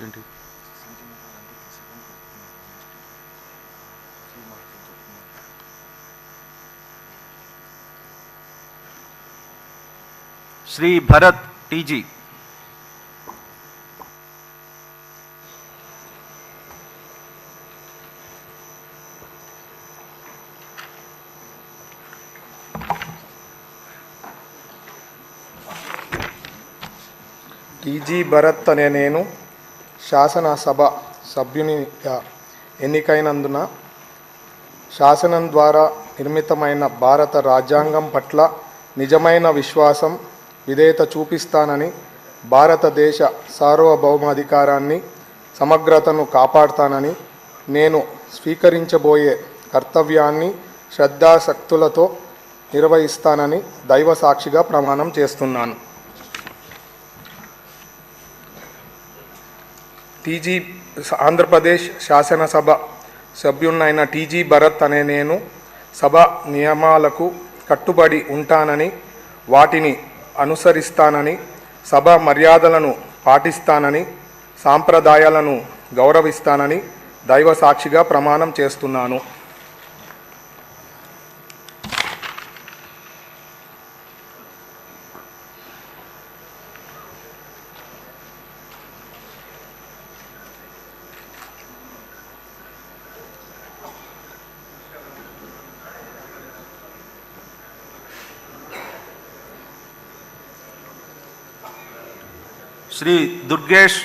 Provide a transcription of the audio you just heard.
ఏంటి Shri Bharat TG. TG Bharat అనే నేను శాసనసభ సభ్యునిగా ఎన్నికైనందున శాసనం ద్వారా నిర్మితమైన భారత రాజ్యాంగం పట్ల నిజమైన విశ్వాసం, విధేయత చూపిస్తానని, భారతదేశ సార్వభౌమాధికారాన్ని, సమగ్రతను కాపాడుతానని, నేను స్వీకరించబోయే కర్తవ్యాన్ని శ్రద్ధాశక్తులతో నిర్వహిస్తానని దైవ సాక్షిగా ప్రమాణం చేస్తున్నాను. ఆంధ్రప్రదేశ్ శాసనసభ సభ్యున్నైన టీజీ భరత్ అనే నేను సభ నియమాలకు కట్టుబడి ఉంటానని, వాటిని అనుసరిస్తానని, సభ మర్యాదలను పాటిస్తానని, సాంప్రదాయాలను గౌరవిస్తానని దైవ సాక్షిగా ప్రమాణం చేస్తున్నాను. శ్రీ దుర్గేష్